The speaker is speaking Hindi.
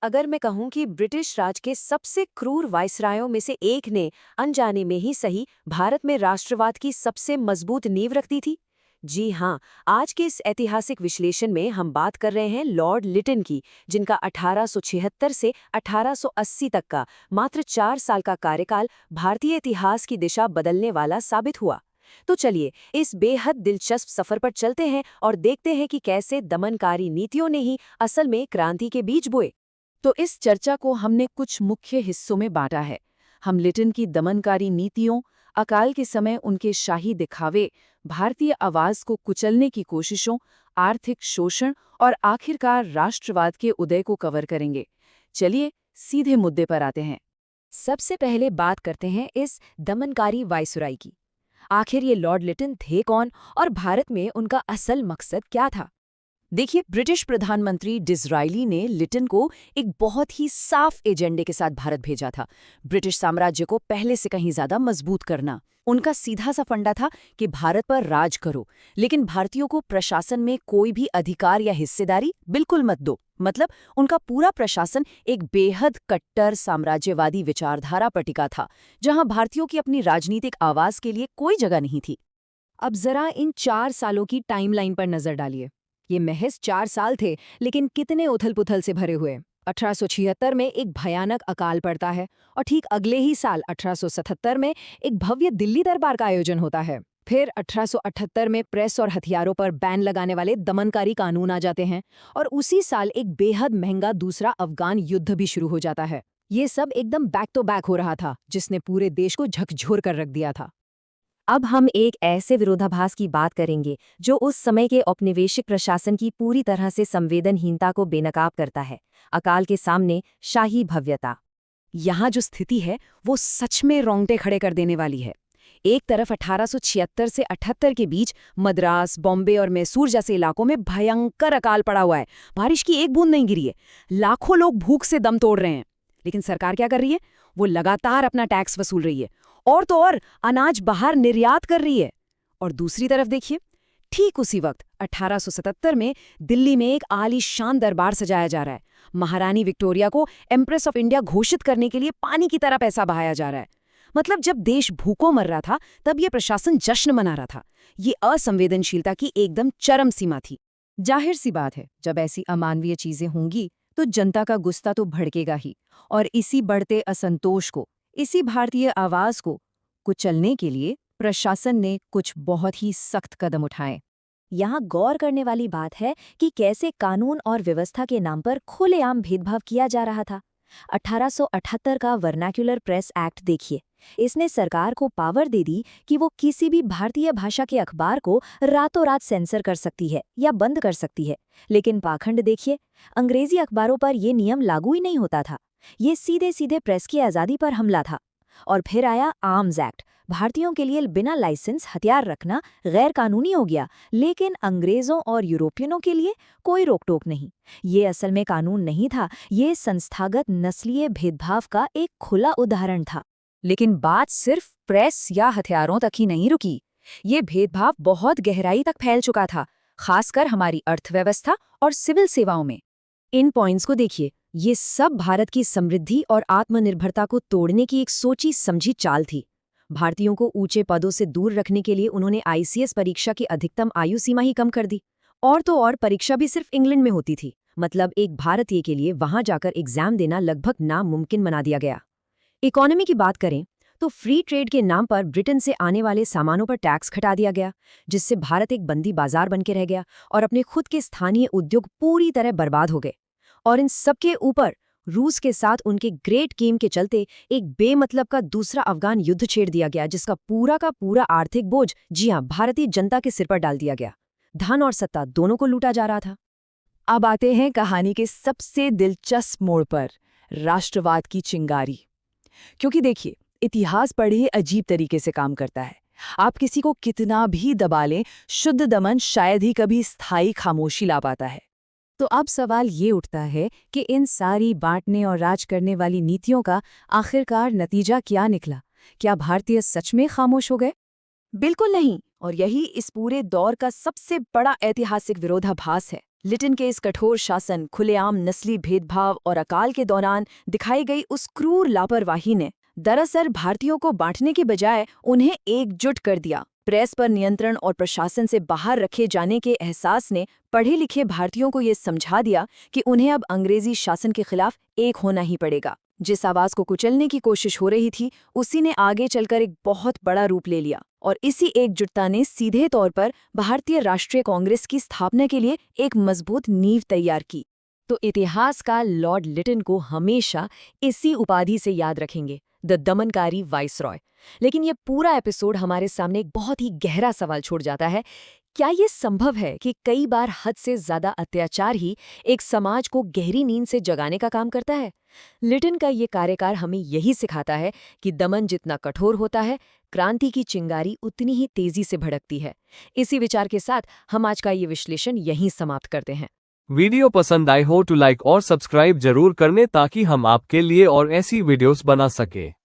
अगर मैं कहूं कि ब्रिटिश राज के सबसे क्रूर वायसरायों में से एक ने अनजाने में ही सही भारत में राष्ट्रवाद की सबसे मजबूत नींव रख दी थी। जी हाँ, आज के इस ऐतिहासिक विश्लेषण में हम बात कर रहे हैं लॉर्ड लिटन की, जिनका 1876 से 1880 तक का मात्र 4 साल का कार्यकाल भारतीय इतिहास की दिशा बदलने वाला साबित हुआ। तो चलिए इस बेहद दिलचस्प सफर पर चलते हैं और देखते हैं कि कैसे दमनकारी नीतियों ने ही असल में क्रांति के बीज बोए। तो इस चर्चा को हमने कुछ मुख्य हिस्सों में बांटा है। हम लिटन की दमनकारी नीतियों, अकाल के समय उनके शाही दिखावे, भारतीय आवाज को कुचलने की कोशिशों, आर्थिक शोषण और आखिरकार राष्ट्रवाद के उदय को कवर करेंगे। चलिए सीधे मुद्दे पर आते हैं। सबसे पहले बात करते हैं इस दमनकारी वायसराय की। आखिर ये लॉर्ड लिटन थे कौन और भारत में उनका असल मकसद क्या था? देखिए, ब्रिटिश प्रधानमंत्री डिज़रायली ने लिटन को एक बहुत ही साफ एजेंडे के साथ भारत भेजा था। ब्रिटिश साम्राज्य को पहले से कहीं ज्यादा मजबूत करना। उनका सीधा सा फंडा था कि भारत पर राज करो, लेकिन भारतीयों को प्रशासन में कोई भी अधिकार या हिस्सेदारी बिल्कुल मत दो। मतलब उनका पूरा प्रशासन एक बेहद कट्टर साम्राज्यवादी विचारधारा पर टिका था, जहां भारतीयों की अपनी राजनीतिक आवाज के लिए कोई जगह नहीं थी। अब जरा इन 4 सालों की टाइमलाइन पर नजर डालिए। ये महज 4 साल थे, लेकिन कितने उथल-पुथल से भरे हुए। 1876 में एक भयानक अकाल पड़ता है और ठीक अगले ही साल 1877 में एक भव्य दिल्ली दरबार का आयोजन होता है। फिर 1878 में प्रेस और हथियारों पर बैन लगाने वाले दमनकारी कानून आ जाते हैं और उसी साल एक बेहद महंगा दूसरा अफगान युद्ध भी शुरू हो जाता है। ये सब एकदम बैक टू बैक हो रहा था, जिसने पूरे देश को झकझोर कर रख दिया था। अब हम एक ऐसे विरोधाभास की बात करेंगे जो उस समय के औपनिवेशिक प्रशासन की पूरी तरह से संवेदनहीनता को बेनकाब करता है। अकाल के सामने शाही भव्यता। यहाँ जो स्थिति है वो सच में रोंगटे खड़े कर देने वाली है। एक तरफ 1876 से 78 के बीच मद्रास, बॉम्बे और मैसूर जैसे इलाकों में भयंकर अकाल पड़ा हुआ है। बारिश की एक बूंद नहीं गिरी है। लाखों लोग भूख से दम तोड़ रहे हैं। लेकिन सरकार क्या कर रही है? वो लगातार अपना टैक्स वसूल रही है और तो और अनाज बाहर निर्यात कर रही है। और दूसरी तरफ देखिए, ठीक उसी वक्त 1877 में दिल्ली में एक आलीशान दरबार सजाया जा रहा है। महारानी विक्टोरिया को एम्प्रेस ऑफ इंडिया घोषित करने के लिए पानी की तरह पैसा बहाया जा रहा है। मतलब जब देश भूखों मर रहा था, तब ये प्रशासन जश्न मना रहा था। ये असंवेदनशीलता की एकदम चरम सीमा थी। जाहिर सी बात है, जब ऐसी अमानवीय चीजें होंगी तो जनता का गुस्सा तो भड़केगा ही। और इसी बढ़ते असंतोष को, इसी भारतीय आवाज को कुचलने के लिए प्रशासन ने कुछ बहुत ही सख्त कदम उठाए। यहाँ गौर करने वाली बात है कि कैसे कानून और व्यवस्था के नाम पर खुलेआम भेदभाव किया जा रहा था। 1878 का वर्नाक्युलर प्रेस एक्ट देखिए। इसने सरकार को पावर दे दी कि वो किसी भी भारतीय भाषा के अखबार को रातों रात सेंसर कर सकती है या बंद कर सकती है। लेकिन पाखंड देखिए, अंग्रेजी अखबारों पर यह नियम लागू ही नहीं होता था। ये सीधे सीधे प्रेस की आज़ादी पर हमला था। और फिर आया आर्म्स एक्ट। भारतीयों के लिए बिना लाइसेंस हथियार रखना गैर कानूनी हो गया, लेकिन अंग्रेजों और यूरोपियनों के लिए कोई रोक टोक नहीं। ये असल में कानून नहीं था, ये संस्थागत नस्लीय भेदभाव का एक खुला उदाहरण था। लेकिन बात सिर्फ प्रेस या हथियारों तक ही नहीं रुकी। ये भेदभाव बहुत गहराई तक फैल चुका था, खासकर हमारी अर्थव्यवस्था और सिविल सेवाओं में। इन पॉइंट्स को देखिए, ये सब भारत की समृद्धि और आत्मनिर्भरता को तोड़ने की एक सोची समझी चाल थी। भारतीयों को ऊंचे पदों से दूर रखने के लिए उन्होंने आईसीएस परीक्षा की अधिकतम आयु सीमा ही कम कर दी। और तो और परीक्षा भी सिर्फ इंग्लैंड में होती थी। मतलब एक भारतीय के लिए वहां जाकर एग्जाम देना लगभग नामुमकिन बना दिया गया। इकोनॉमी की बात करें तो फ्री ट्रेड के नाम पर ब्रिटेन से आने वाले सामानों पर टैक्स घटा दिया गया, जिससे भारत एक बंदी बाजार बन के रह गया और अपने खुद के स्थानीय उद्योग पूरी तरह बर्बाद हो गए। और इन सबके ऊपर रूस के साथ उनके ग्रेट गेम के चलते एक बेमतलब का दूसरा अफगान युद्ध छेड़ दिया गया, जिसका पूरा का पूरा आर्थिक बोझ, जी हां, भारतीय जनता के सिर पर डाल दिया गया। धन और सत्ता दोनों को लूटा जा रहा था। अब आते हैं कहानी के सबसे दिलचस्प मोड़ पर, राष्ट्रवाद की चिंगारी। क्योंकि देखिए, इतिहास बड़े अजीब तरीके से काम करता है। आप किसी को कितना भी दबा लें, शुद्ध दमन शायद ही कभी स्थायी खामोशी ला पाता है। तो अब सवाल ये उठता है कि इन सारी बांटने और राज करने वाली नीतियों का आखिरकार नतीजा क्या निकला? क्या भारतीय सच में खामोश हो गए? बिल्कुल नहीं। और यही इस पूरे दौर का सबसे बड़ा ऐतिहासिक विरोधाभास है। लिटिन के इस कठोर शासन, खुलेआम नस्ली भेदभाव और अकाल के दौरान दिखाई गई उस क्रूर लापरवाही ने दरअसल भारतीयों को बांटने के बजाय उन्हें एकजुट कर दिया। प्रेस पर नियंत्रण और प्रशासन से बाहर रखे जाने के एहसास ने पढ़े लिखे भारतीयों को ये समझा दिया कि उन्हें अब अंग्रेजी शासन के खिलाफ एक होना ही पड़ेगा। जिस आवाज को कुचलने की कोशिश हो रही थी, उसी ने आगे चलकर एक बहुत बड़ा रूप ले लिया और इसी एकजुटता ने सीधे तौर पर भारतीय राष्ट्रीय कांग्रेस की स्थापना के लिए एक मजबूत नींव तैयार की। तो इतिहासकार लॉर्ड लिटन को हमेशा इसी उपाधि से याद रखेंगे, द दमनकारी वाइसरॉय। लेकिन ये पूरा एपिसोड हमारे सामने एक बहुत ही गहरा सवाल छोड़ जाता है। क्या ये संभव है कि कई बार हद से ज्यादा अत्याचार ही एक समाज को गहरी नींद से जगाने का काम करता है? लिटन का ये कार्यकाल हमें यही सिखाता है कि दमन जितना कठोर होता है, क्रांति की चिंगारी उतनी ही तेजी से भड़कती है। इसी विचार के साथ हम आज का ये विश्लेषण यहीं समाप्त करते हैं। वीडियो पसंद आए हो तो लाइक और सब्सक्राइब जरूर करने ताकि हम आपके लिए और ऐसी वीडियोस बना सके।